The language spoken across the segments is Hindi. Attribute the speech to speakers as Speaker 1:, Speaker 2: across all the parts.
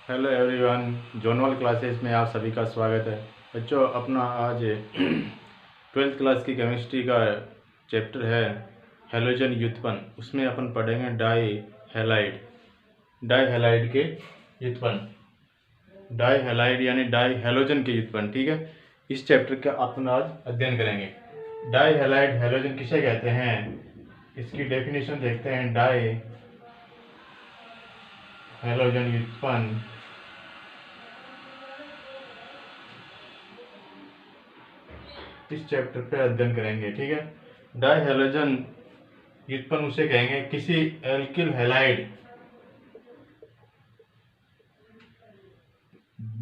Speaker 1: हेलो एवरीवन, जोनल क्लासेस में आप सभी का स्वागत है। बच्चों, अपना आज 12th क्लास की केमिस्ट्री का चैप्टर है हैलोजन व्युत्पन्न। उसमें अपन पढ़ेंगे डाई हैलाइड के व्युत्पन्न। डाई हैलाइड यानी डाई हैलोजन के व्युत्पन्न। ठीक है, इस चैप्टर का अपन आज अध्ययन करेंगे। डाई हैलाइड हैलोजन किसे कहते हैं, इसकी डेफिनेशन देखते हैं। डाई हैलोजन व्युत्पन्न इस चैप्टर पे अध्ययन करेंगे। ठीक है, डाई हैलोजन व्युत्पन्न उसे कहेंगे किसी एल्किल हैलाइड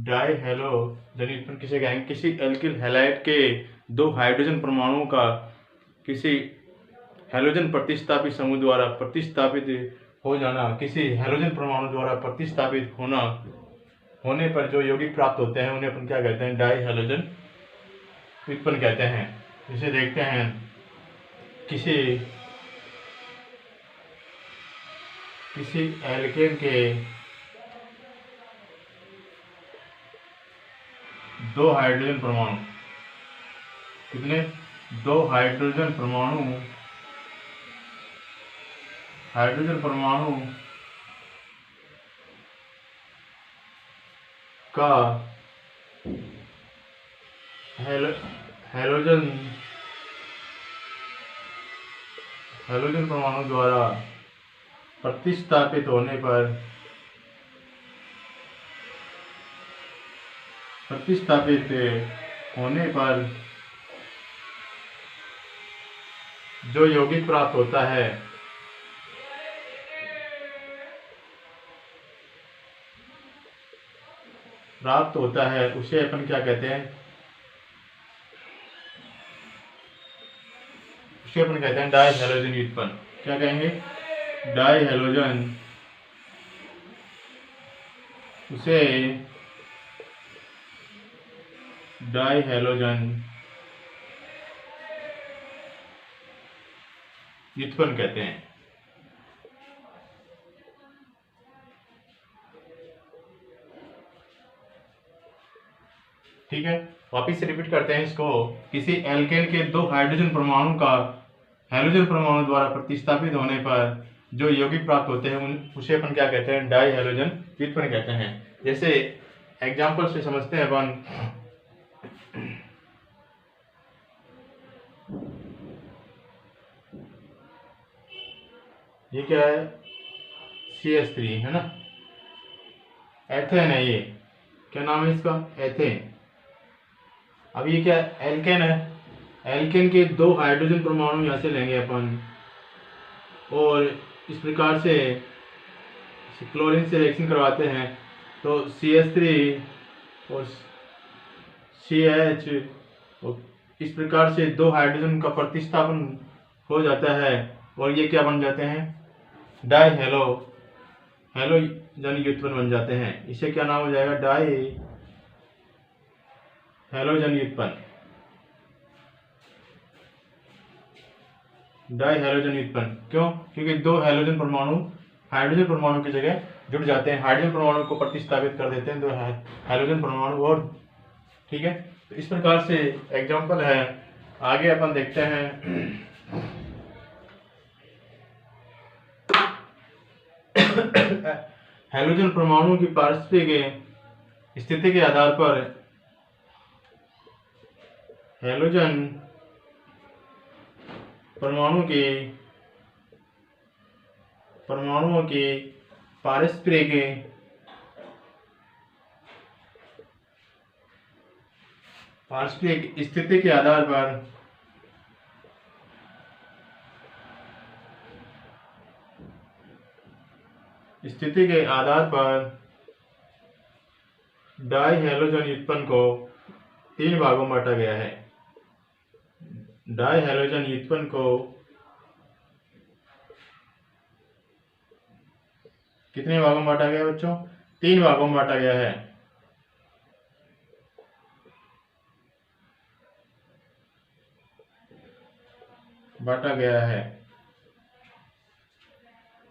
Speaker 1: डाई हैलोजन व्युत्पन्न किसे कहेंगे किसी एल्किल हैलाइड के दो हाइड्रोजन परमाणुओं का किसी हैलोजन प्रतिस्थापित समूह द्वारा प्रतिस्थापित हो जाना। किसी हैलोजन परमाणु द्वारा प्रतिस्थापित होने पर जो यौगिक प्राप्त होते हैं उन्हें अपन क्या कहते हैं, डाई हैलोजन व्युत्पन्न कहते हैं। इसे देखते हैं, किसी एल्केन के दो हाइड्रोजन परमाणु, कितने, दो हाइड्रोजन परमाणु का हैलोजन परमाणु द्वारा प्रतिस्थापित होने पर जो यौगिक प्राप्त होता है उसे अपन क्या कहते हैं, डाई हैलोजन व्युत्पन्न। क्या कहेंगे, डाई हैलोजन, उसे डाई हैलोजन व्युत्पन्न कहते हैं। ठीक है, वापिस से रिपीट करते हैं इसको। किसी एल्केन के दो हाइड्रोजन परमाणु का हैलोजन परमाणु द्वारा प्रतिस्थापित होने पर जो यौगिक प्राप्त होते हैं उसे अपन क्या कहते हैं, डाई हैलोजन व्युत्पन्न कहते हैं। जैसे एग्जांपल से समझते हैं अपन। ये क्या है, CH3 है ना, एथेन है। ये क्या नाम है इसका, एथेन। अब ये क्या, एल्केन है। एल्केन के दो हाइड्रोजन परमाणु यहाँ से लेंगे अपन और इस प्रकार से क्लोरीन से रिएक्शन करवाते हैं तो CH3 और CH, और इस प्रकार से दो हाइड्रोजन का प्रतिस्थापन हो जाता है और ये क्या बन जाते हैं, डाई हैलोजन व्युत्पन्न बन जाते हैं। इसे क्या नाम हो जाएगा, डाई हैलोजन व्युत्पन्न। डाई हैलोजन व्युत्पन्न क्यों, क्योंकि दो हाइड्रोजन परमाणु की जगह जुड़ जाते हैं, हाइड्रोजन परमाणु को प्रतिस्थापित कर देते हैं दो हाइड्रोजन परमाणु और। ठीक है, तो इस प्रकार से एग्जांपल है। आगे अपन देखते हैं हैलोजन परमाणु की पारस्परिक स्थिति के आधार पर हैलोजन परमाणुओं की पारस्परिक स्थिति के आधार पर डाई हैलोजन व्युत्पन्न को तीन भागों में बांटा गया है। डाई हैलोजन व्युत्पन्न को कितने भागों में बांटा गया है बच्चों, तीन भागों में बांटा गया है। बांटा गया है।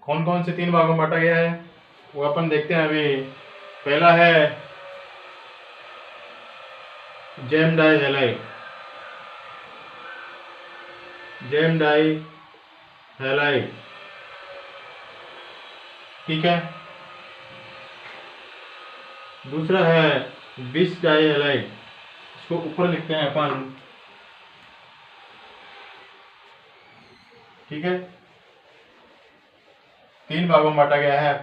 Speaker 1: कौन कौन से तीन भागों में बांटा गया है वो अपन देखते हैं अभी। पहला है gem die halide, gem die halide, ठीक है। दूसरा है बिस डाई हैलाइड, इसको ऊपर लिखते हैं अपन, ठीक है। 3 भागों में बांटा गया है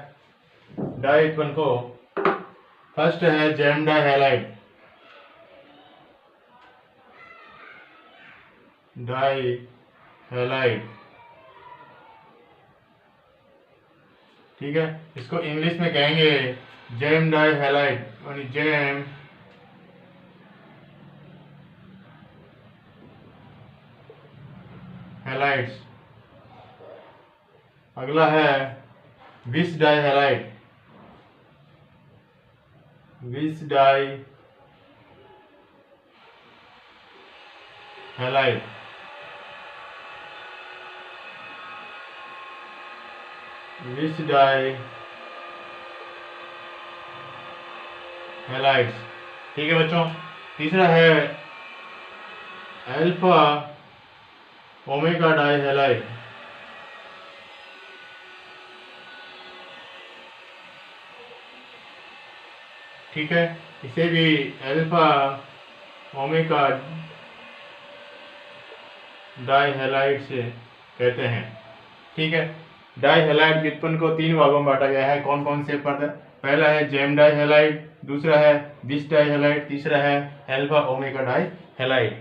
Speaker 1: डाई उत्पन्न को। फर्स्ट है gem die halide, die halide, ठीक है। इसको इंग्लिश में कहेंगे जेम डाई हैलाइड, यानी जेम हैलाइड्स। अगला है vic dihalide, vic dihalide, vic dihalides, ठीक है बच्चों। तीसरा है अल्फा ओमेगा डाई हैलाइड, ठीक है। इसे भी अल्फा ओमेगा डाई हैलाइड से कहते हैं, ठीक है। डाई हैलाइड व्युत्पन्न को 3 भागों में बांटा गया है। कौन कौन से पद? पहला है जेम डाई हैलाइड, दूसरा है बिस डाई हैलाइड, तीसरा है अल्फा ओमेगा डाई हैलाइड।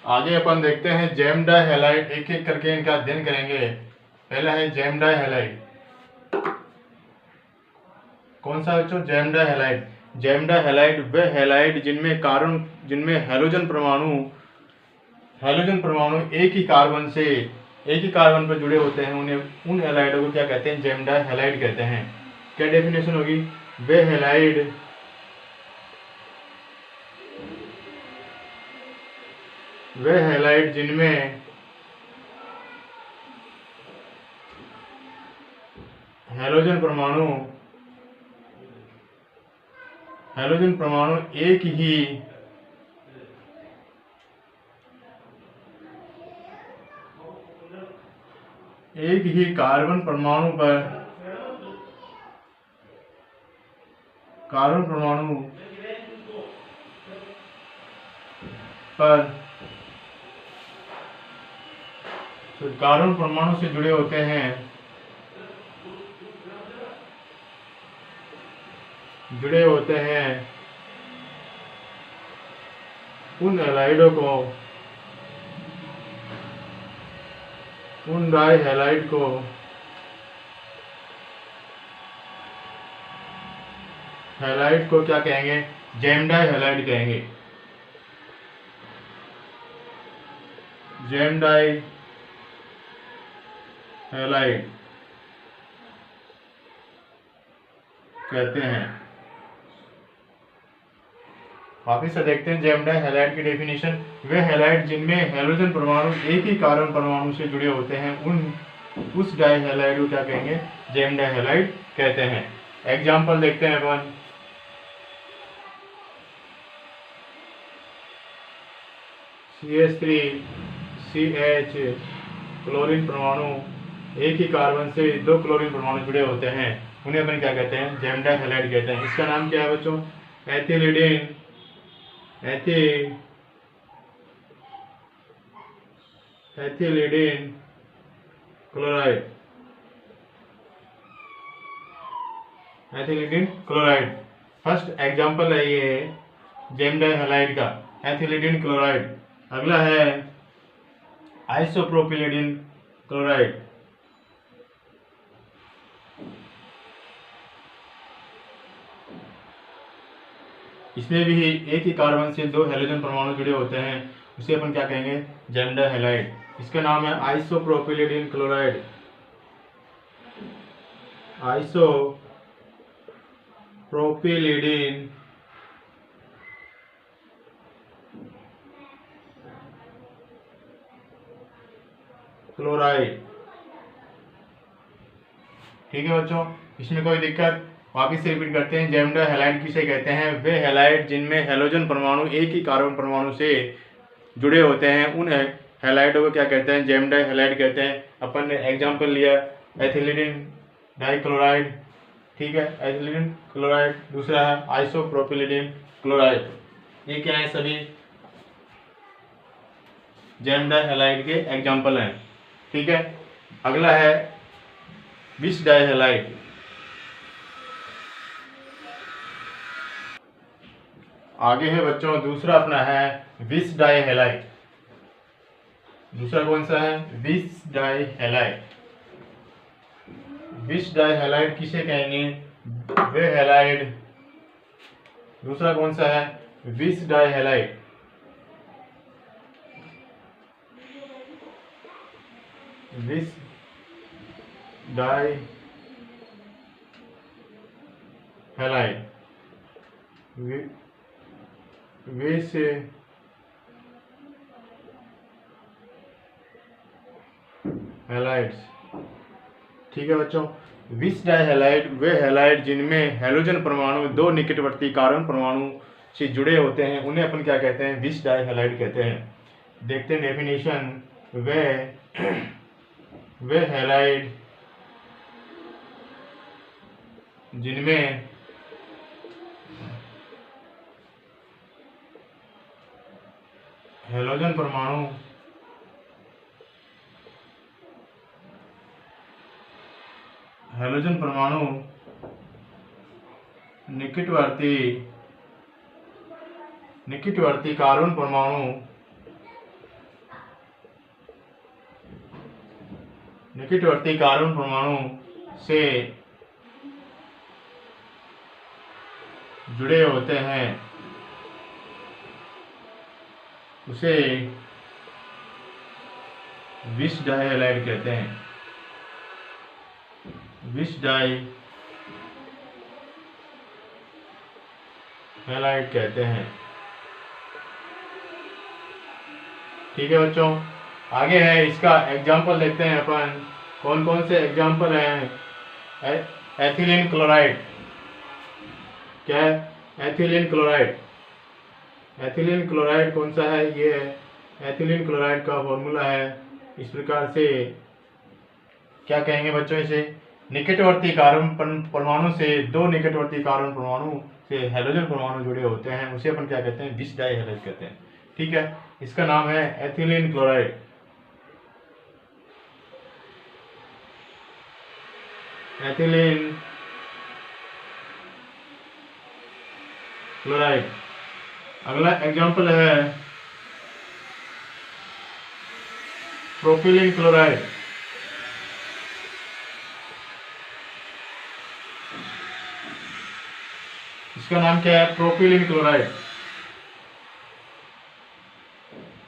Speaker 1: आगे अपन देखते हैं जेम डाई हैलाइड, एक एक करके इनका अध्ययन करेंगे। पहला है जेम डाई हैलाइड। कौन सा बच्चों? Gem die halide. Gem die halide वे हैलाइड जिनमें हैलोजन परमाणु एक ही कार्बन पर जुड़े होते हैं, उन्हें उन हैलाइडों को क्या कहते हैं? जेम डाई हैलाइड कहते हैं। क्या डेफिनेशन होगी? वे हैलाइड जिनमें हैलोजन परमाणु एक ही कार्बन परमाणु से जुड़े होते हैं, उन हैलाइडों को, उन डाई हैलाइड को क्या कहेंगे? जेम डाई हैलाइड कहेंगे। जेम डाई हैलाइड कहते हैं। वापिस से देखते हैं जेम डाई हैलाइड की डेफिनेशन। वे हैलाइड जिनमें हैलोजन परमाणु एक ही कार्बन परमाणु से जुड़े होते हैं, उस डाई हैलाइड को क्या कहेंगे? जेम डाई हैलाइड कहते हैं। एग्जाम्पल देखते हैं अपन। CH3CH क्लोरीन परमाणु, एक ही कार्बन से 2 क्लोरीन परमाणु जुड़े होते हैं, उन्हें अपन क्या कहते हैं? जेम डाई हैलाइड कहते हैं। इसका नाम क्या है बच्चों? एथिलीडिन क्लोराइड। फर्स्ट एग्जाम्पल है ये जेम डाई हैलाइड का, एथिलीडिन क्लोराइड। अगला है आइसोप्रोपिलीडिन क्लोराइड। इसमें भी एक ही कार्बन से 2 हैलोजन परमाणु जुड़े होते हैं, उसे अपन क्या कहेंगे? Gem die halide. इसका नाम है आइसोप्रोपिलीडिन क्लोराइड। आइसोप्रोपिलीडिन क्लोराइड। ठीक है बच्चों, इसमें कोई दिक्कत? वापिस से रिपीट करते हैं। जैमडा हैलाइड किसे कहते हैं? वे हैलाइड जिनमें हैलोजन परमाणु एक ही कार्बन परमाणु से जुड़े होते हैं, उन हैलाइडों को क्या कहते हैं? जैमडा हैलाइड कहते हैं। अपन ने एग्जाम्पल लिया एथिलीन डाइक्लोराइड, ठीक है, एथिलीन क्लोराइड। दूसरा है आइसोप्रोपिलीन क्लोराइड। ये क्या है? सभी जैमडा हैलाइड के एग्जाम्पल हैं। ठीक है, अगला है बिस डाइहैलाइड। आगे है बच्चों दूसरा अपना है बिस डाइहैलाइड। दूसरा कौन सा है? बिस डाइहैलाइड। बिस डाइहैलाइड किसे कहेंगे? वे हैलाइड। दूसरा कौन सा है? बिस डाइहैलाइड। बिस डाइहैलाइड विस हैलाइड्स। ठीक है बच्चों, विस डाइहैलाइड वे हैलाइड जिनमें हैलोजन परमाणु दो निकटवर्ती कार्बन परमाणु से जुड़े होते हैं, उन्हें अपन क्या कहते हैं? विस डाइहैलाइड कहते हैं। देखते हैं डेफिनेशन। वे हैलाइड जिनमें हैलोजन परमाणु निकटवर्ती कार्बन परमाणु से जुड़े होते हैं, उसे विस डाइहैलाइड कहते हैं। विस डाइहैलाइड कहते हैं। ठीक है बच्चों, आगे है इसका एग्जाम्पल देखते हैं अपन। कौन कौन से एग्जाम्पल हैं? Ethylene chloride. क्या है? Ethylene chloride. एथिलीन क्लोराइड कौन सा है? ये है एथिलीन क्लोराइड का फॉर्मूला है इस प्रकार से। क्या कहेंगे बच्चों इसे? निकटवर्ती कार्बन परमाणु से दो निकटवर्ती कार्बन परमाणु से हैलोजन परमाणु जुड़े होते हैं, उसे अपन क्या कहते हैं? बिस डाइहैलाइड कहते हैं। ठीक है, इसका नाम है एथिलीन क्लोराइड। Ethylene chloride. अगला एग्जाम्पल है प्रोपिलीन क्लोराइड। इसका नाम क्या है? Propylene chloride.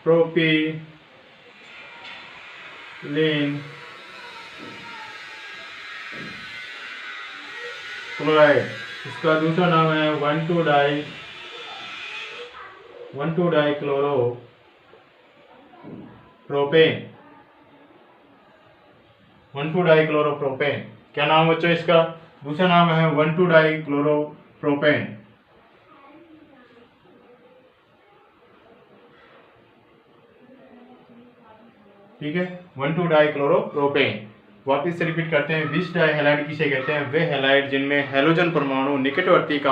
Speaker 1: Propylene chloride. इसका दूसरा नाम है 1,2-डाइक्लोरोप्रोपेन। 1,2-डाइक्लोरोप्रोपेन। क्या नाम बच्चों इसका? दूसरा नाम है 1,2-डाइक्लोरोप्रोपेन। ठीक है, 1,2-डाइक्लोरोप्रोपेन। वापिस से रिपीट करते हैं। विस डाइहैलाइड किसे कहते हैं? वे हैलाइड जिनमें हैलोजन परमाणु निकटवर्ती दो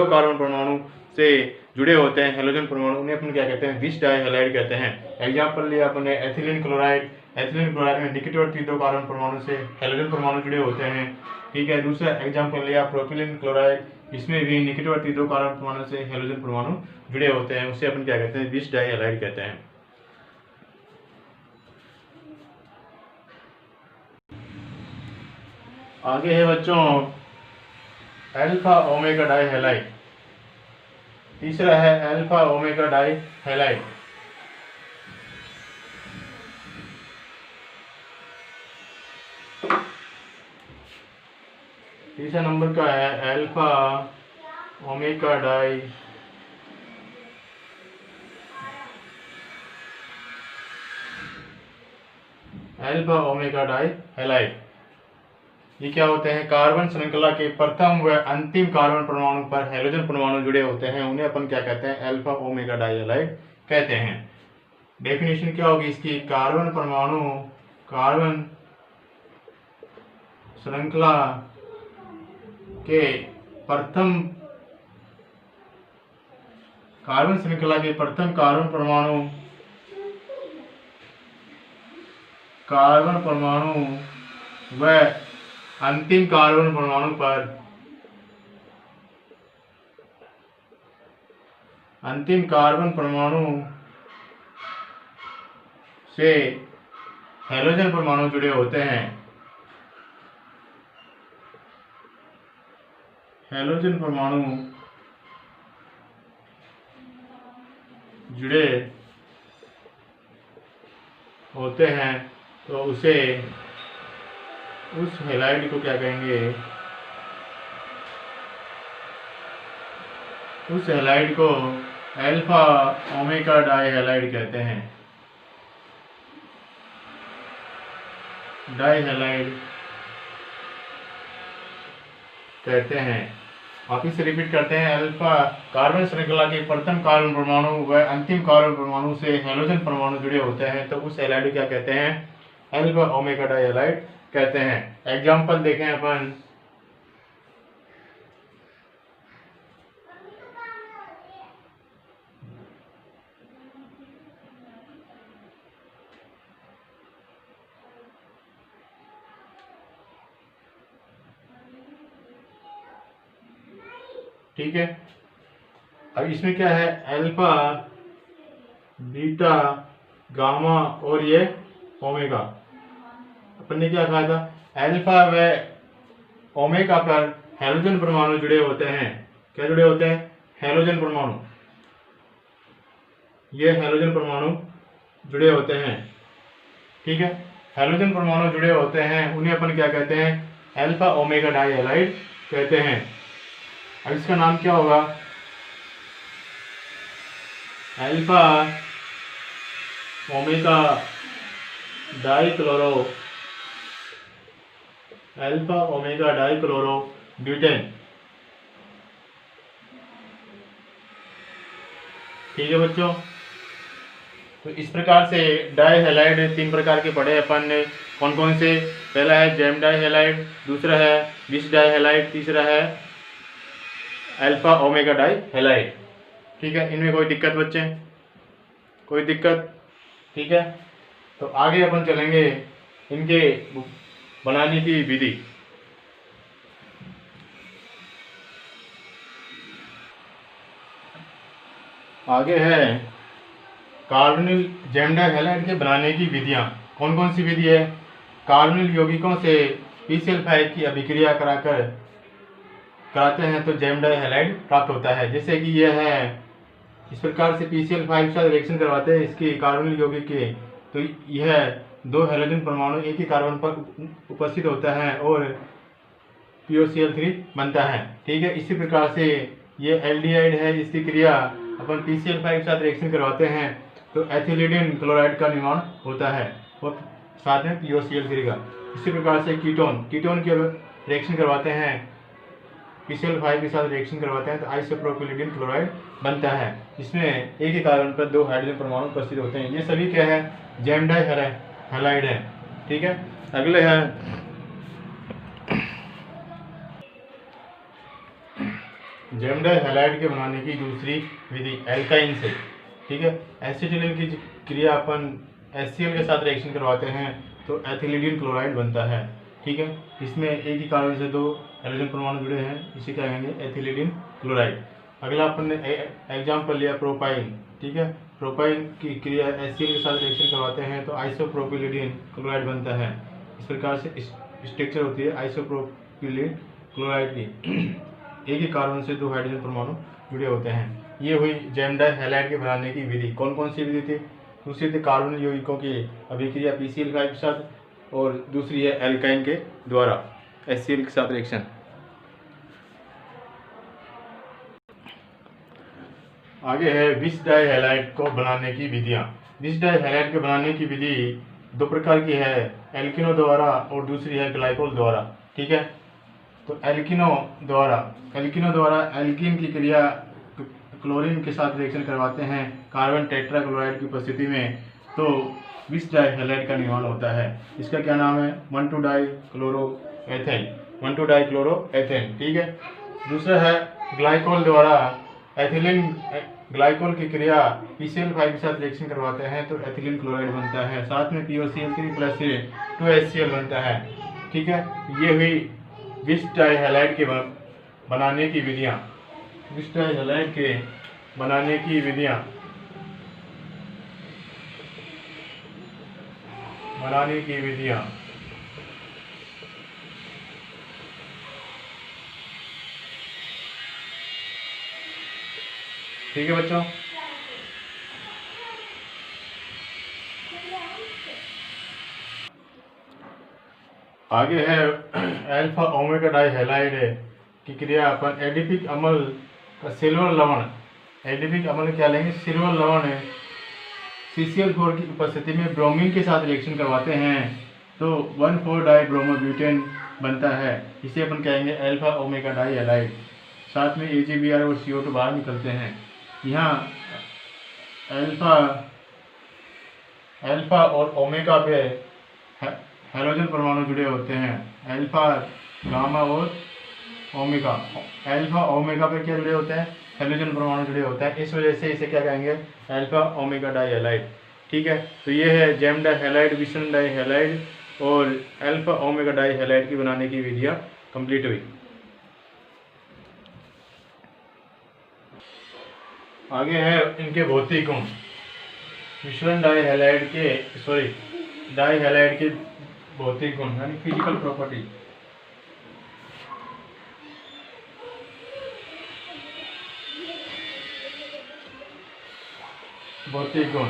Speaker 1: कार्बन परमाणु से जुड़े होते हैं, हैलोजन परमाणु, उन्हें अपन क्या कहते हैं? विस डाइहैलाइड कहते हैं। एग्जाम्पल लिया अपने एथिलीन क्लोराइड। एथिलीन क्लोराइड में निकटवर्ती दो कार्बन परमाणु से हैलोजन परमाणु जुड़े होते हैं। ठीक है, दूसरा एग्जाम्पल लिया प्रोपिलीन क्लोराइड। इसमें भी निकटवर्ती दो कार्बन परमाणु से हैलोजन परमाणु जुड़े होते हैं, उसे अपन क्या कहते हैं? विस डाइहैलाइड कहते हैं। आगे है बच्चों अल्फा ओमेगा डाइहैलाइड। तीसरा है अल्फा ओमेगा डाइहैलाइड। तीसरा नंबर का है alpha omega alpha omega di halide. ये क्या होते हैं? कार्बन श्रृंखला के प्रथम व अंतिम कार्बन परमाणु पर हाइड्रोजन परमाणु जुड़े होते हैं, उन्हें अपन क्या कहते हैं? अल्फा ओमेगा डाई हैलाइड कहते हैं। डेफिनेशन क्या होगी इसकी? कार्बन परमाणु कार्बन श्रृंखला के प्रथम कार्बन श्रृंखला के प्रथम कार्बन परमाणु व अंतिम कार्बन परमाणु से हैलोजन परमाणु जुड़े होते हैं। हैलोजन परमाणु जुड़े होते हैं तो उस हैलाइड को क्या कहेंगे? उस हैलाइड को अल्फा ओमेगा डाई हैलाइड कहते हैं। डाई हैलाइड कहते हैं। वापिस से रिपीट करते हैं। अल्फा कार्बन श्रृंखला के प्रथम कार्बन परमाणु व अंतिम कार्बन परमाणु से हैलोजन परमाणु जुड़े होते हैं तो उस हैलाइड को क्या कहते हैं? अल्फा ओमेगा डाई हैलाइड कहते हैं। एग्जाम्पल देखें अपन। ठीक है, अब इसमें क्या है? अल्फा, बीटा, गामा और ये ओमेगा। अपन ने क्या कहा था? अल्फा व ओमेगा पर हैलोजन परमाणु जुड़े होते हैं। क्या जुड़े होते हैं? हैलोजन परमाणु। ये हैलोजन परमाणु जुड़े होते हैं। ठीक है, हैलोजन परमाणु जुड़े होते हैं, उन्हें अपन क्या कहते हैं? अल्फा ओमेगा डाई हैलाइड कहते हैं। अब इसका नाम क्या होगा? Alpha omega dichloro butane. ठीक है बच्चों, तो इस प्रकार से डाई हैलाइड 3 प्रकार के पढ़े अपन ने। कौन कौन से? पहला है जेम डाई हैलाइड, दूसरा है बिस डाई हैलाइड, तीसरा है अल्फा ओमेगा डाई हैलाइड। ठीक है, इनमें कोई दिक्कत बच्चे? कोई दिक्कत? ठीक है, तो आगे अपन चलेंगे इनके बनाने की विधि। आगे है कार्बोनिल जेम डाई हैलाइड के बनाने की विधियां। कौन कौन सी विधि है? कार्बोनिल यौगिकों से PCl5 की अभिक्रिया कराते हैं तो जेम डाई हैलाइड प्राप्त होता है। जैसे कि यह है, इस प्रकार से PCl5 के साथ रिएक्शन करवाते हैं इसके कार्बोनिल यौगिक के, तो यह 2 हैलोजन परमाणु एक ही कार्बन पर उपस्थित होता है और POCl3 बनता है। ठीक है, इसी प्रकार से ये एल्डिहाइड है, इसकी क्रिया अपन PCl5 के साथ रिएक्शन करवाते हैं तो एथिलीडिन क्लोराइड का निर्माण होता है और साथ में POCl3 का। इसी प्रकार से कीटोन के रिएक्शन करवाते हैं, PCl5 के साथ रिएक्शन करवाते हैं तो आइसोप्रोपिलीडिन क्लोराइड बनता है। इसमें एक ही कार्बन पर 2 हाइड्रोजन परमाणु उपस्थित होते हैं। ये सभी क्या है? जेम डाई हैलाइड है। ठीक है, अगले है जेम डाई हैलाइड के बनाने की दूसरी विधि एल्काइन से। ठीक है, एसिटिलीन की क्रिया अपन HCl के साथ रिएक्शन करवाते हैं तो एथिलीडिन क्लोराइड बनता है। ठीक है, इसमें एक ही कार्बन से 2 हाइड्रोजन परमाणु जुड़े हैं, इसे क्या कहेंगे? एथिलीडिन क्लोराइड। अगला अपन ने एग्जाम्पल लिया प्रोपाइन। ठीक है, प्रोपाइन की क्रिया HCl के साथ रिएक्शन करवाते हैं तो आइसोप्रोपिलीडिन क्लोराइड बनता है। इस प्रकार से स्ट्रक्चर होती है आइसोप्रोपिलीन क्लोराइड की। एक ही कार्बन से 2 हाइड्रोजन परमाणु जुड़े होते हैं। ये हुई जेम डाई हैलाइड के बनाने की विधि। कौन कौन सी विधि थी? दूसरी थी कार्बोनिल यौगिकों की अभिक्रिया PCl5 के साथ और दूसरी है एल्काइन के द्वारा HCl के साथ रिएक्शन। आगे है बिस डाई हैलाइड को बनाने की विधियां। बिस डाई हैलाइड के बनाने की विधि दो प्रकार की है, एल्किनो द्वारा और दूसरी है ग्लाइकोल द्वारा। ठीक है, तो एल्किनो द्वारा एल्कीन की क्रिया क्लोरीन के साथ रिएक्शन करवाते हैं कार्बन टेट्राक्लोराइड की उपस्थिति में, तो विष डाई हैलाइड का निर्माण होता है। इसका क्या नाम है? 1,2-डाइक्लोरोएथेन। ठीक है। दूसरा है ग्लाइकोल द्वारा एथिलीन ग्लाइकोल की क्रिया PCl5 के साथ रिएक्शन करवाते हैं तो एथिलीन क्लोराइड बनता है, साथ में POCl3 प्लस 2HCl बनता है। ठीक है, ये हुई विष डाई हैलाइड के बनाने की विधियाँ। विष डाई हैलाइड के बनाने की विधियाँ ठीक है बच्चों। आगे है अल्फा ओमेगा डाई हैलाइड की क्रिया अपन एडिपिक अम्ल का सिल्वर लवण, एडिपिक अम्ल क्या लेंगे? सिल्वर लवण CCl4 की उपस्थिति में ब्रोमीन के साथ रिएक्शन करवाते हैं तो 1,4-डाइब्रोमोब्यूटेन बनता है। इसे अपन कहेंगे अल्फा ओमेगा डाई हैलाइड। साथ में AgBr और CO2 बाहर निकलते हैं। यहाँ अल्फा और ओमेगा पे हैलोजन परमाणु जुड़े होते हैं, अल्फा, गामा और ओमेगा। अल्फा ओमेगा पे क्या जुड़े होते हैं? हैलोजन परमाणु जुड़े होते हैं, इस वजह से इसे क्या कहेंगे? Alpha omega di halide. ठीक है, तो ये है जेम डाई हैलाइड, विषण डाई हैलाइड और अल्फा ओमेगा डाई हैलाइड की बनाने की विधियाँ कंप्लीट हुई। आगे है इनके भौतिक गुण। मिश्रण डाई हैलाइड के भौतिक गुण यानी फिजिकल प्रॉपर्टी। भौतिक गुण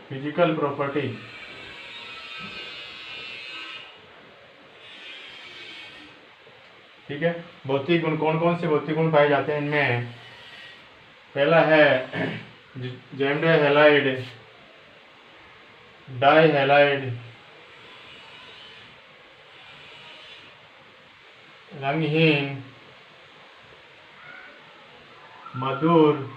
Speaker 1: फिजिकल प्रॉपर्टी। ठीक है, भौतिक गुण कौन कौन से भौतिक गुण पाए जाते हैं इनमें? पहला है gem die halide, dihalide रंगहीन, मधुर,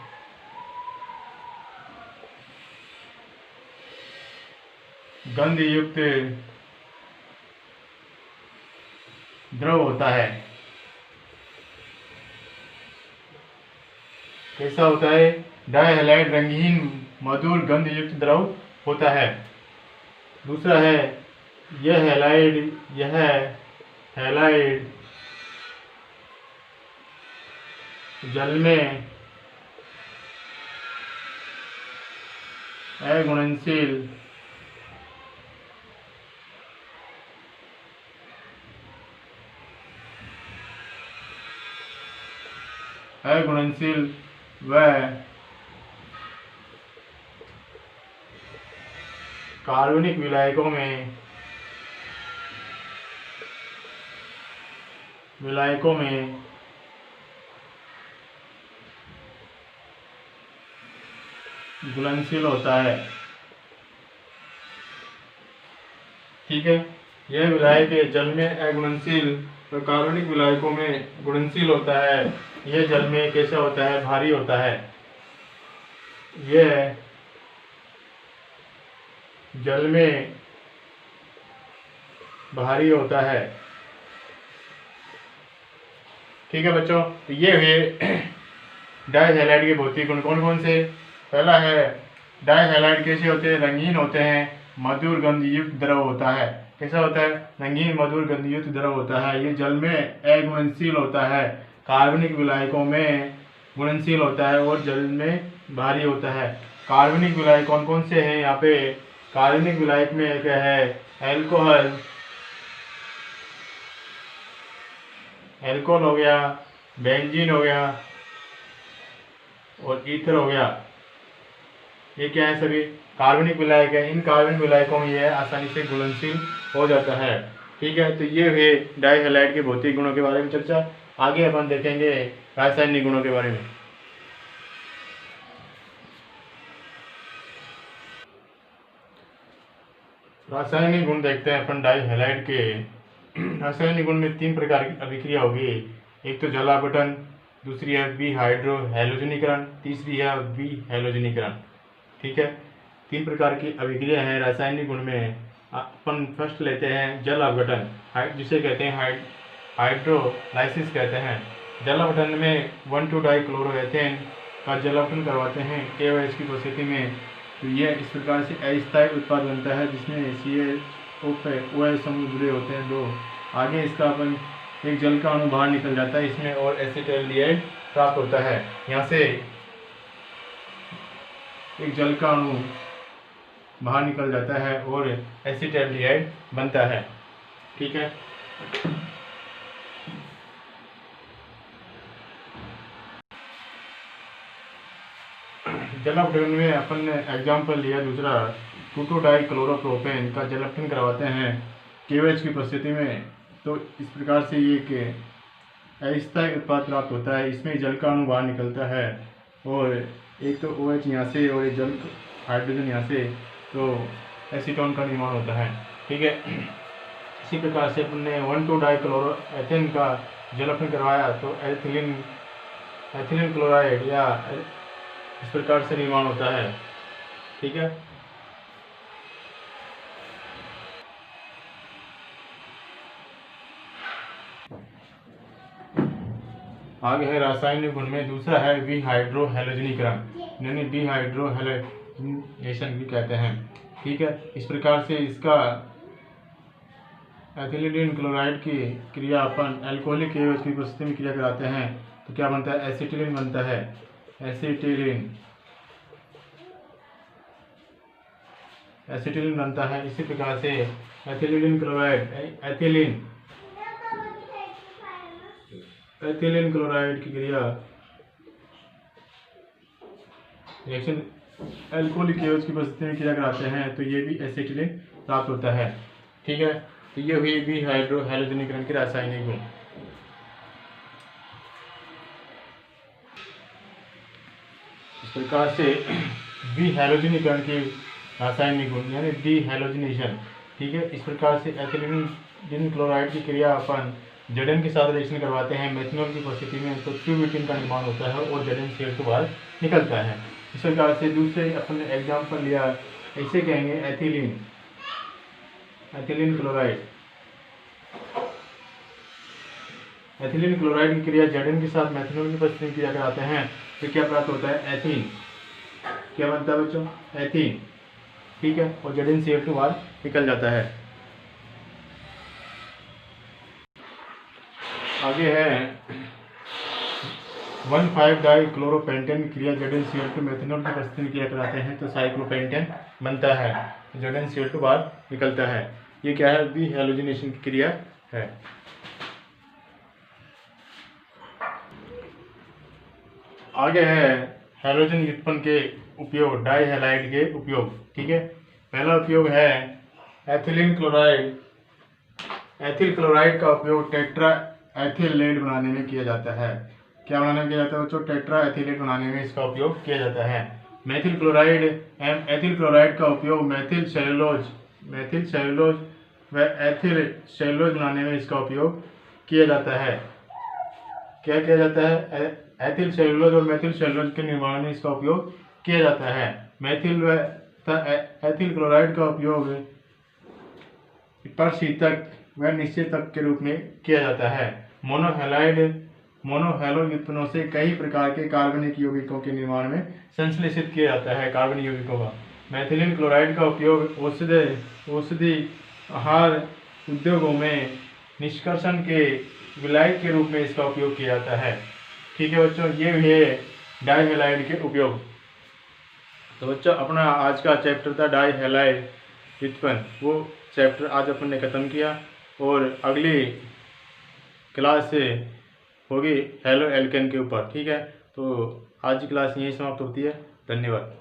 Speaker 1: गंध युक्त द्रव होता है। कैसा होता है? डाई हैलाइड रंगहीन, मधुर, गंध युक्त द्रव होता है। दूसरा है यह हैलाइड जल में अघुलनशील व कार्बनिक विलायकों में घुलनशील होता है। ठीक है, यह विलायक जल में अघुलनशील और कार्बनिक विलायकों में घुलनशील होता है। यह जल में कैसा होता है? भारी होता है। यह जल में भारी होता है। ठीक है बच्चों, तो ये हुए डाई हैलाइड के भौतिक गुण कौन कौन से? पहला है डाई हैलाइड कैसे होते हैं? रंगीन होते हैं, मधुर गंध युक्त द्रव होता है। कैसा होता है? रंगीन, मधुर, गंध युक्त द्रव होता है। ये जल में अघुलनशील होता है, कार्बनिक विलायकों में घुलनशील होता है और जल में भारी होता है। कार्बनिक विलायक कौन कौन से हैं यहाँ पे? कार्बनिक विलायक में एक है एल्कोहल हो गया, बेंजीन हो गया और ईथर हो गया। ये क्या है? सभी कार्बनिक विलायक है। इन कार्बनिक विलायकों में यह आसानी से घुलनशील हो जाता है। ठीक है, तो ये हुए डाई हैलाइड के भौतिक गुणों के बारे में चर्चा। आगे अपन देखेंगे रासायनिक गुणों के बारे में। रासायनिक गुण देखते हैं अपन डाई हैलाइड के। रासायनिक गुण में 3 प्रकार की अभिक्रिया होगी। एक तो जल अपघटन, दूसरी है बी हाइड्रो हैलोजनीकरण, तीसरी है बी हैलोजनीकरण। ठीक है, 3 प्रकार की अभिक्रिया है रासायनिक गुण में। अपन फर्स्ट लेते हैं जल अपघटन, जिसे कहते हैं हाइड्रोलाइसिस कहते हैं। जल अपघटन में 1,2-डाइक्लोरोएथेन का जल अपघटन करवाते हैं KOH की उपस्थिति में। तो यह इस प्रकार से अस्थायी उत्पाद बनता है जिसमें CaOH समूह जुड़े होते हैं 2। आगे इसका अपन एक जल का अणु बाहर निकल जाता है इसमें और एसिटाल्डिहाइड प्राप्त होता है। यहाँ से एक जल का अणु बाहर निकल जाता है और एसिटाल्डिहाइड बनता है। ठीक है, जल अपघटन में अपन ने एग्जाम्पल लिया दूसरा 2,2-डाइक्लोरोप्रोपेन का जल अपघटन करवाते हैं KOH की उपस्थिति में। तो इस प्रकार से ये एक अस्थायी उत्पाद प्राप्त होता है। इसमें जल का अणु बाहर निकलता है और एक तो OH यहाँ से और एक जल हाइड्रोजन यहाँ से, तो एसीटोन का निर्माण होता है। ठीक है, इसी प्रकार से अपन ने 1,2-डाइक्लोरोएथेन का जल अपघटन करवाया तो एथिलीन क्लोराइड या इस प्रकार से निर्माण होता है। ठीक है, आगे है रासायनिक गुण में दूसरा है बी हाइड्रो हैलोजनीकरण, यानी बी हाइड्रो हैलोजनेशन भी कहते हैं। ठीक है, इस प्रकार से इसका एथिलीन क्लोराइड की क्रिया अपन एल्कोहलिक KOH की उपस्थिति में क्रिया कराते हैं तो क्या बनता है, एसिटिलीन बनता है। एसिटिलीन बनता है। इसी प्रकार से एथिलीन क्लोराइड की क्रिया रिएक्शन एल्कोहलिक KOH की उपस्थिति में क्रिया कराते हैं तो ये भी एसिटिलीन प्राप्त होता है। ठीक है, तो ये हुई भी हाइड्रो हैलोजनीकरण के रासायनिक गुण। इस प्रकार से बी हैलोजनीकरण के रासायनिक गुण यानी डी हैलोजनेशन। ठीक है, इस प्रकार से एथिलीन क्लोराइड की क्रिया अपन Zn के साथ रिएक्शन करवाते हैं मेथनॉल की उपस्थिति में तो 2-ब्यूटेन का निर्माण होता है और ZnCl2 बाहर निकलता है। इस प्रकार से दूसरे अपन ने एग्जाम्पल लिया, ऐसे कहेंगे एथिलीन क्लोराइड की क्रिया Zn के साथ मेथनॉल की उपस्थिति में क्रिया कराते हैं तो क्या प्राप्त होता है, एथीन। क्या बनता है बच्चों, एथीन। ठीक है, और ZnCl2 बाहर निकल जाता है। आगे है 1,5-डाइक्लोरोपेंटेन क्रिया ZnCl2 मेथनॉल की उपस्थिति में क्रिया कराते हैं तो साइक्लोपेंटेन बनता है, ZnCl2 बाहर निकलता है। ये क्या है, बी हैलोजनेशन की क्रिया है। आगे है हैलोजन व्युत्पन्न के उपयोग, डाई हैलाइड के उपयोग। ठीक है, पहला उपयोग है एथिल क्लोराइड का उपयोग टेट्रा एथिलेट बनाने में किया जाता है। क्या बनाने में किया जाता है बच्चों, टेट्रा एथिलेट बनाने में इसका उपयोग किया जाता है। एथिल क्लोराइड का उपयोग मेथिल सेलुलोज व एथिल सेलुलोज बनाने में इसका उपयोग किया जाता है। क्या किया जाता है, एथिल सेलुलोज और मेथिल सेलुलोज के निर्माण में इसका उपयोग किया जाता है। एथिल क्लोराइड का उपयोग परशीतक व निश्चेतक के रूप में किया जाता है। मोनोहैलो व्युत्पन्नों से कई प्रकार के कार्बनिक यौगिकों के निर्माण में संश्लेषित किया जाता है कार्बनिक यौगिकों का। मेथिलीन क्लोराइड का उपयोग औषधि आहार उद्योगों में निष्कर्षण के विलायक के रूप में इसका उपयोग किया जाता है। ठीक है बच्चों, ये है डाई हैलाइड के उपयोग। तो बच्चों अपना आज का चैप्टर था डाई हैलाइड व्युत्पन्न, वो चैप्टर आज अपन ने ख़त्म किया और अगली क्लास से होगी हैलो एल्केन के ऊपर। ठीक है, तो आज की क्लास यहीं समाप्त होती है। धन्यवाद।